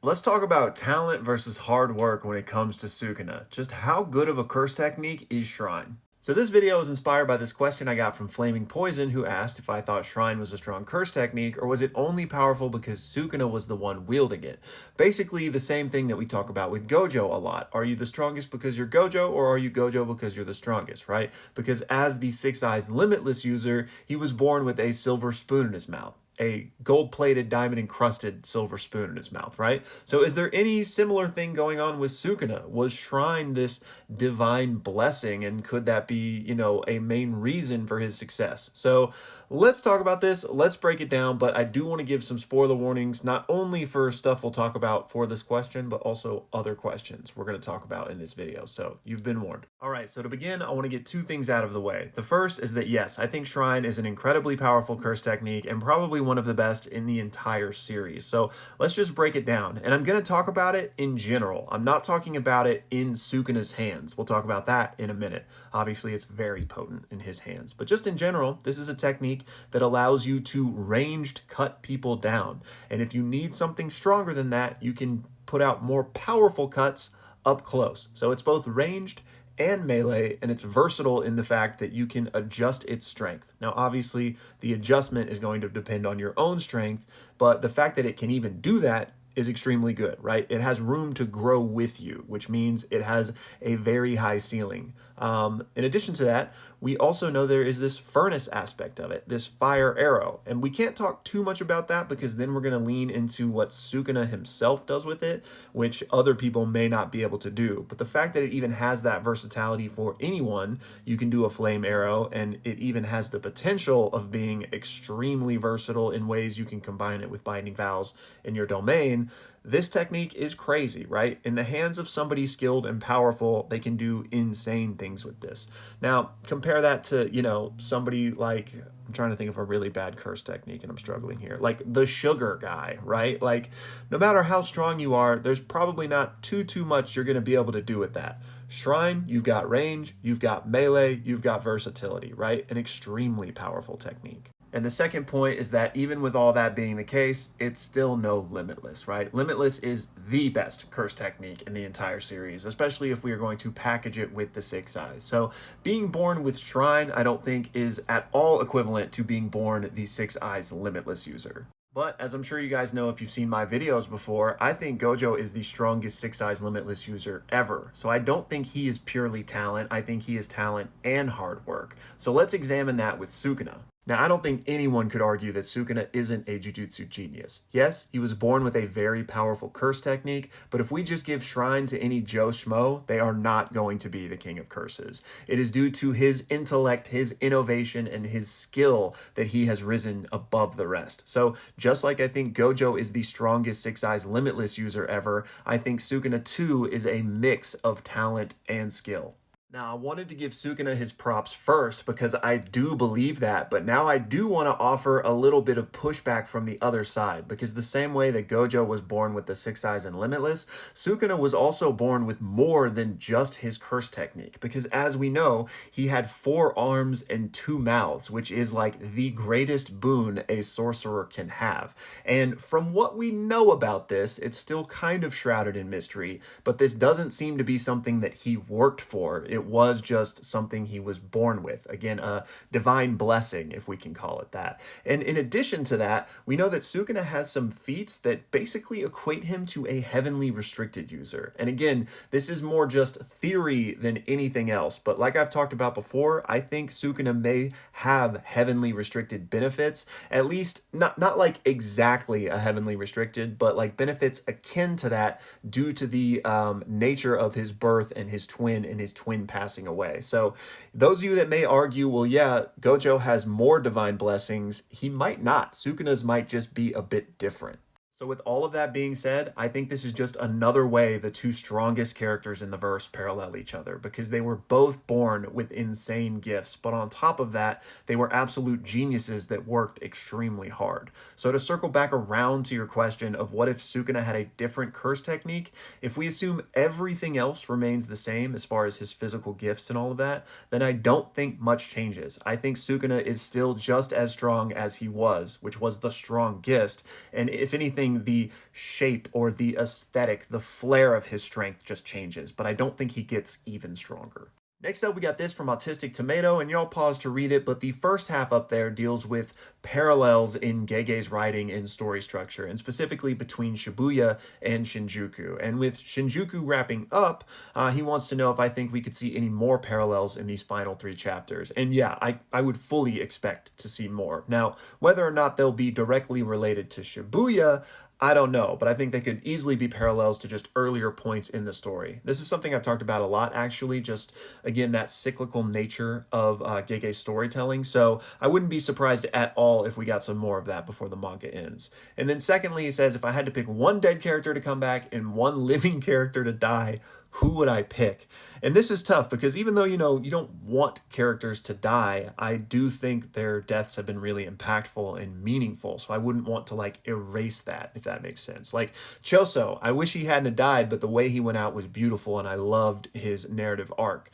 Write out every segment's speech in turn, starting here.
Let's talk about talent versus hard work when it comes to Sukuna. Just how good of a curse technique is Shrine? So this video was inspired by this question I got from Flaming Poison, who asked if I thought Shrine was a strong curse technique or was it only powerful because Sukuna was the one wielding it. Basically the same thing that we talk about with Gojo a lot. Are you the strongest because you're Gojo, or are you Gojo because you're the strongest, right? Because as the Six Eyes Limitless user, he was born with a silver spoon in his mouth, a gold-plated, diamond-encrusted silver spoon in his mouth, right? So is there any similar thing going on with Sukuna? Was Shrine this divine blessing, and could that be, a main reason for his success? So let's talk about this. Let's break it down, but I do want to give some spoiler warnings, not only for stuff we'll talk about for this question, but also other questions we're going to talk about in this video. So you've been warned. All right, so to begin, I want to get two things out of the way. The first is that yes, I think Shrine is an incredibly powerful curse technique and probably one of the best in the entire series. So let's just break it down. And I'm going to talk about it in general. I'm not talking about it in Sukuna's hands. We'll talk about that in a minute. Obviously, it's very potent in his hands. But just in general, this is a technique that allows you to ranged cut people down. And if you need something stronger than that, you can put out more powerful cuts up close. So it's both ranged and melee, and it's versatile in the fact that you can adjust its strength. Now, obviously, the adjustment is going to depend on your own strength, but the fact that it can even do that is extremely good, right? It has room to grow with you, which means it has a very high ceiling. In addition to that, we also know there is this furnace aspect of it, this fire arrow. And we can't talk too much about that because then we're going to lean into what Sukuna himself does with it, which other people may not be able to do. But the fact that it even has that versatility for anyone, you can do a flame arrow, and it even has the potential of being extremely versatile in ways you can combine it with binding vows in your domain. This technique is crazy, right? In the hands of somebody skilled and powerful, they can do insane things with this. Now, compare that to, somebody like, I'm trying to think of a really bad curse technique and I'm struggling here, like the sugar guy, right? Like, no matter how strong you are, there's probably not too much you're going to be able to do with that. Shrine, you've got range, you've got melee, you've got versatility, right? An extremely powerful technique. And the second point is that even with all that being the case, it's still no Limitless, right? Limitless is the best curse technique in the entire series, especially if we are going to package it with the Six Eyes. So being born with Shrine, I don't think is at all equivalent to being born the Six Eyes Limitless user. But as I'm sure you guys know if you've seen my videos before, I think Gojo is the strongest Six Eyes Limitless user ever. So I don't think he is purely talent. I think he is talent and hard work. So let's examine that with Sukuna. Now, I don't think anyone could argue that Sukuna isn't a jujutsu genius. Yes, he was born with a very powerful curse technique, but if we just give Shrine to any Joe Schmo, they are not going to be the king of curses. It is due to his intellect, his innovation, and his skill that he has risen above the rest. So just like I think Gojo is the strongest Six Eyes Limitless user ever, I think Sukuna too is a mix of talent and skill. Now, I wanted to give Sukuna his props first because I do believe that, but now I do want to offer a little bit of pushback from the other side, because the same way that Gojo was born with the Six Eyes and Limitless, Sukuna was also born with more than just his curse technique, because as we know, he had 4 arms and 2 mouths, which is like the greatest boon a sorcerer can have. And from what we know about this, it's still kind of shrouded in mystery, but this doesn't seem to be something that he worked for. It was just something he was born with. Again, a divine blessing, if we can call it that. And in addition to that, we know that Sukuna has some feats that basically equate him to a heavenly restricted user. And again, this is more just theory than anything else. But like I've talked about before, I think Sukuna may have heavenly restricted benefits, at least not like exactly a heavenly restricted, but like benefits akin to that due to the nature of his birth and his twin passing away. So those of you that may argue, well, yeah, Gojo has more divine blessings, he might not. Sukuna's might just be a bit different. So with all of that being said, I think this is just another way the two strongest characters in the verse parallel each other, because they were both born with insane gifts, but on top of that, they were absolute geniuses that worked extremely hard. So to circle back around to your question of what if Sukuna had a different curse technique, if we assume everything else remains the same as far as his physical gifts and all of that, then I don't think much changes. I think Sukuna is still just as strong as he was, which was the strongest, and if anything, meaning the shape or the aesthetic, the flair of his strength just changes, but I don't think he gets even stronger. Next up, we got this from Autistic Tomato, and y'all pause to read it, but the first half up there deals with parallels in Gege's writing and story structure, and specifically between Shibuya and Shinjuku. And with Shinjuku wrapping up, he wants to know if I think we could see any more parallels in these final 3 chapters. And yeah, I would fully expect to see more. Now, whether or not they'll be directly related to Shibuya, I don't know, but I think they could easily be parallels to just earlier points in the story. This is something I've talked about a lot, actually, just, again, that cyclical nature of Gege's storytelling, so I wouldn't be surprised at all if we got some more of that before the manga ends. And then secondly, he says, if I had to pick one dead character to come back and one living character to die, who would I pick? And this is tough because even though, you don't want characters to die, I do think their deaths have been really impactful and meaningful. So I wouldn't want to erase that, if that makes sense. Like Choso, I wish he hadn't died, but the way he went out was beautiful and I loved his narrative arc.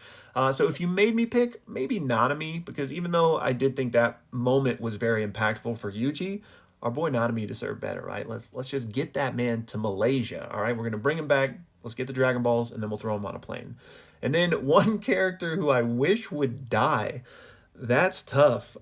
So if you made me pick, maybe Nanami, because even though I did think that moment was very impactful for Yuji, our boy Nanami deserved better, right? Let's just get that man to Malaysia, all right? We're going to bring him back. Let's get the Dragon Balls, and then we'll throw him on a plane. And then one character who I wish would die. That's tough.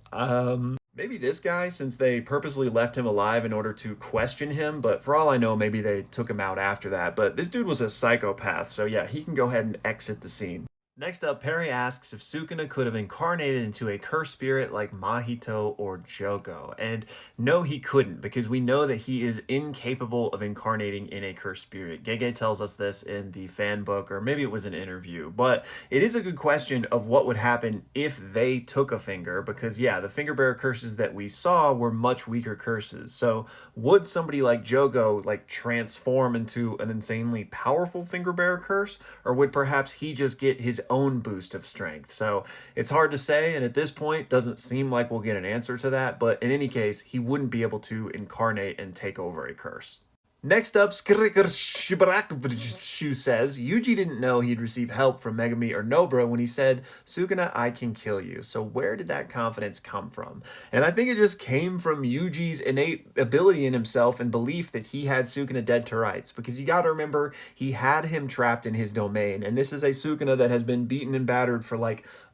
Maybe this guy, since they purposely left him alive in order to question him, but for all I know, maybe they took him out after that. But this dude was a psychopath, so yeah, he can go ahead and exit the scene. Next up, Perry asks if Sukuna could have incarnated into a cursed spirit like Mahito or Jogo. And no, he couldn't, because we know that he is incapable of incarnating in a cursed spirit. Gege tells us this in the fan book, or maybe it was an interview. But it is a good question of what would happen if they took a finger, because yeah, the finger bearer curses that we saw were much weaker curses. So would somebody like Jogo transform into an insanely powerful finger bearer curse, or would perhaps he just get his own boost of strength? So it's hard to say, and at this point doesn't seem like we'll get an answer to that, but in any case, he wouldn't be able to incarnate and take over a curse. Next up, Shu says, Yuji didn't know he'd receive help from Megami or Nobara when he said, Sukuna, I can kill you. So where did that confidence come from? And I think it just came from Yuji's innate ability in himself and belief that he had Sukuna dead to rights. Because you gotta remember, he had him trapped in his domain. And this is a Sukuna that has been beaten and battered for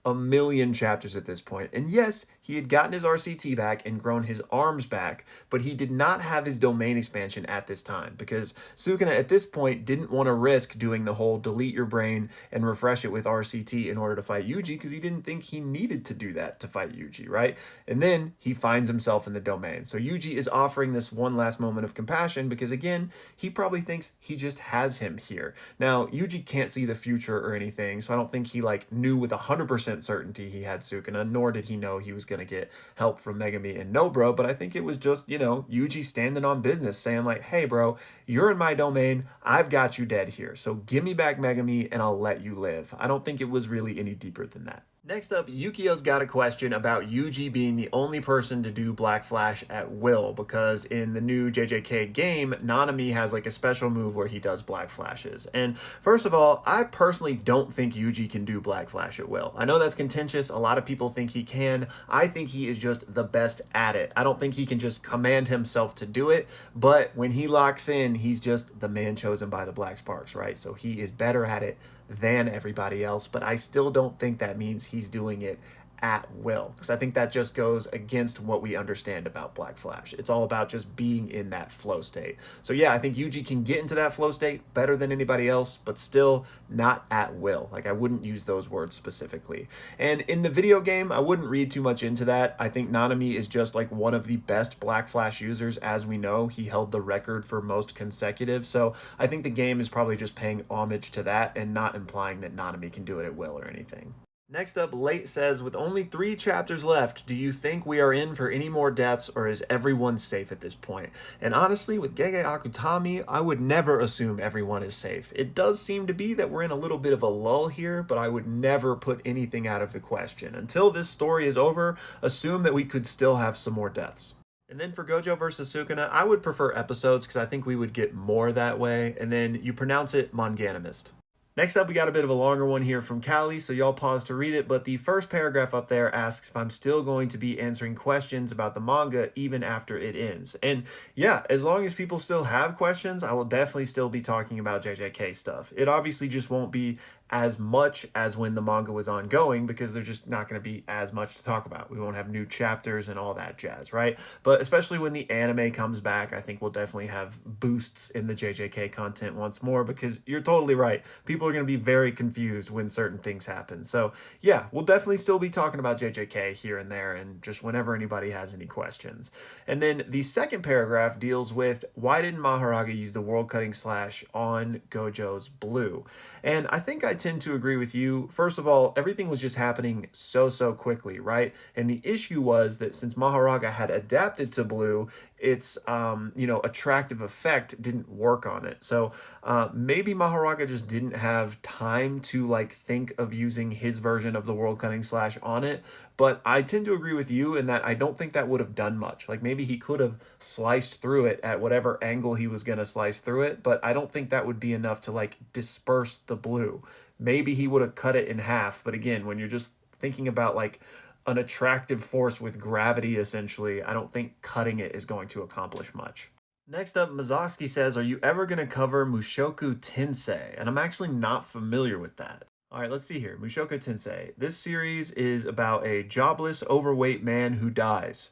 a million chapters at this point. And yes, he had gotten his RCT back and grown his arms back, but he did not have his domain expansion at this time because Sukuna at this point didn't want to risk doing the whole delete your brain and refresh it with RCT in order to fight Yuji because he didn't think he needed to do that to fight Yuji, right? And then he finds himself in the domain. So Yuji is offering this one last moment of compassion because again, he probably thinks he just has him here. Now, Yuji can't see the future or anything, so I don't think he knew with 100% certainty he had Sukuna, nor did he know he was going to get help from Megami and Nobara, but I think it was just, Yuji standing on business saying hey bro, you're in my domain, I've got you dead here, so give me back Megami and I'll let you live. I don't think it was really any deeper than that. Next up, Yukio's got a question about Yuji being the only person to do Black Flash at will, because in the new JJK game, Nanami has a special move where he does Black Flashes. And first of all, I personally don't think Yuji can do Black Flash at will. I know that's contentious, a lot of people think he can. I think he is just the best at it. I don't think he can just command himself to do it, but when he locks in, he's just the man chosen by the Black Sparks, right? So he is better at it than everybody else, but I still don't think that means he's doing it at will, because I think that just goes against what we understand about Black Flash. It's all about just being in that flow state. So yeah, I think Yuji can get into that flow state better than anybody else, but still not at will. I wouldn't use those words specifically. And in the video game, I wouldn't read too much into that. I think Nanami is just one of the best Black Flash users. As we know, he held the record for most consecutive, so I think the game is probably just paying homage to that and not implying that Nanami can do it at will or anything. Next up, Late says, with only 3 chapters left, do you think we are in for any more deaths, or is everyone safe at this point? And honestly, with Gege Akutami, I would never assume everyone is safe. It does seem to be that we're in a little bit of a lull here, but I would never put anything out of the question. Until this story is over, assume that we could still have some more deaths. And then for Gojo versus Sukuna, I would prefer episodes because I think we would get more that way. And then you pronounce it manganimist. Next up, we got a bit of a longer one here from Callie, so y'all pause to read it. But the first paragraph up there asks if I'm still going to be answering questions about the manga even after it ends. And yeah, as long as people still have questions, I will definitely still be talking about JJK stuff. It obviously just won't be as much as when the manga was ongoing because there's just not going to be as much to talk about. We won't have new chapters and all that jazz, right? But especially when the anime comes back, I think we'll definitely have boosts in the JJK content once more because you're totally right. People are going to be very confused when certain things happen. So, yeah, we'll definitely still be talking about JJK here and there and just whenever anybody has any questions. And then the second paragraph deals with why didn't Maharaga use the world cutting slash on Gojo's blue? And I think I tend to agree with you. First of all, everything was just happening so quickly, right? And the issue was that since Maharaga had adapted to blue, its attractive effect didn't work on it. So maybe Maharaga just didn't have time to like think of using his version of the world cutting slash on it. But I tend to agree with you in that I don't think that would have done much. Like maybe he could have sliced through it at whatever angle he was going to slice through it, but I don't think that would be enough to like disperse the blue. Maybe he would have cut it in half, but again, when you're just thinking about like an attractive force with gravity, essentially, I don't think cutting it is going to accomplish much. Next up, Mazoski says, are you ever going to cover Mushoku Tensei? And I'm actually not familiar with that. All right, let's see here. Mushoku Tensei. This series is about a jobless, overweight man who dies.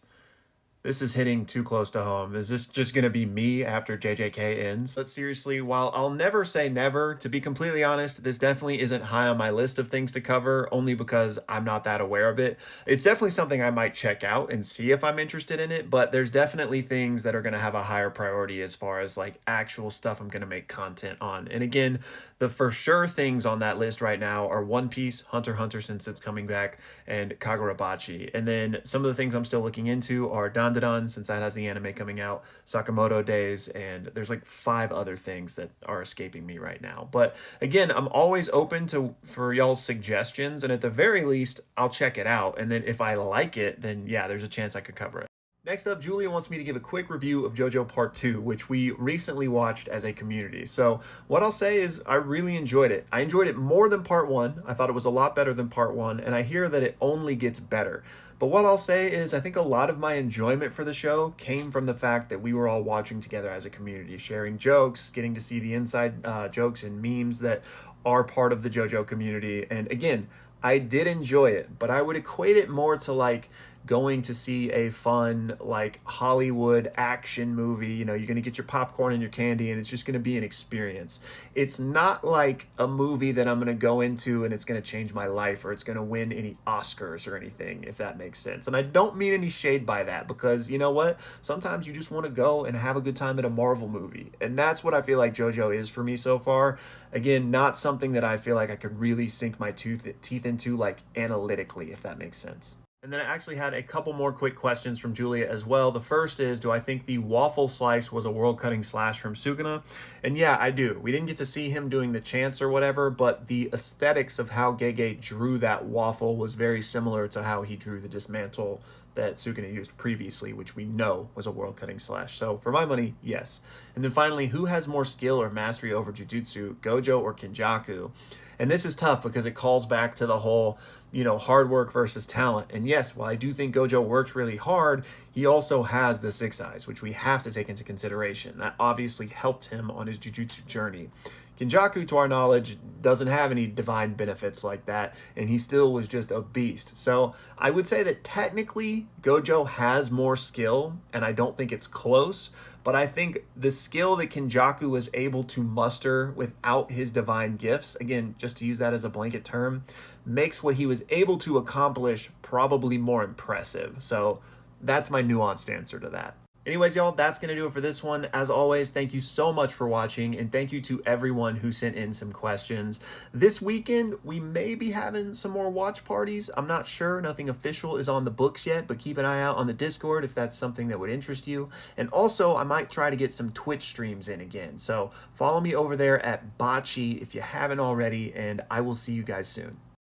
This is hitting too close to home. Is this just going to be me after JJK ends? But seriously, while I'll never say never, to be completely honest, this definitely isn't high on my list of things to cover, only because I'm not that aware of it. It's definitely something I might check out and see if I'm interested in it, but there's definitely things that are going to have a higher priority as far as like actual stuff I'm going to make content on. And again, the for sure things on that list right now are One Piece, Hunter x Hunter since it's coming back, and Kagurabachi. And then some of the things I'm still looking into are Dandadan since that has the anime coming out, Sakamoto Days, and there's like 5 other things that are escaping me right now. But again, I'm always open to for y'all's suggestions, and at the very least, I'll check it out. And then if I like it, then yeah, there's a chance I could cover it. Next up, Julia wants me to give a quick review of JoJo Part 2, which we recently watched as a community. So what I'll say is I really enjoyed it. I enjoyed it more than Part 1. I thought it was a lot better than Part 1, and I hear that it only gets better. But what I'll say is I think a lot of my enjoyment for the show came from the fact that we were all watching together as a community, sharing jokes, getting to see the inside jokes and memes that are part of the JoJo community. And again, I did enjoy it, but I would equate it more to like going to see a fun like Hollywood action movie. You know, you're going to get your popcorn and your candy and it's just going to be an experience. It's not like a movie that I'm going to go into and it's going to change my life or it's going to win any Oscars or anything, if that makes sense. And I don't mean any shade by that because you know what? Sometimes you just want to go and have a good time at a Marvel movie. And that's what I feel like JoJo is for me so far. Again, not something that I feel like I could really sink my teeth into like analytically, if that makes sense. And then I actually had a couple more quick questions from Julia as well. The first is, do I think the waffle slice was a world cutting slash from Sukuna? And yeah, I do. We didn't get to see him doing the chants or whatever, but the aesthetics of how Gege drew that waffle was very similar to how he drew the dismantle that Sukuna used previously, which we know was a world cutting slash. So for my money, yes. And then finally, who has more skill or mastery over Jujutsu, Gojo or Kinjaku? And this is tough because it calls back to the whole, hard work versus talent. And yes, while I do think Gojo works really hard, he also has the 6 eyes, which we have to take into consideration. That obviously helped him on his Jujutsu journey. Kinjaku, to our knowledge, doesn't have any divine benefits like that, and he still was just a beast. So I would say that technically Gojo has more skill, and I don't think it's close, but I think the skill that Kinjaku was able to muster without his divine gifts, again, just to use that as a blanket term, makes what he was able to accomplish probably more impressive. So that's my nuanced answer to that. Anyways, y'all, that's going to do it for this one. As always, thank you so much for watching, and thank you to everyone who sent in some questions. This weekend, we may be having some more watch parties. I'm not sure. Nothing official is on the books yet, but keep an eye out on the Discord if that's something that would interest you. And also, I might try to get some Twitch streams in again. So follow me over there at Bocce if you haven't already, and I will see you guys soon.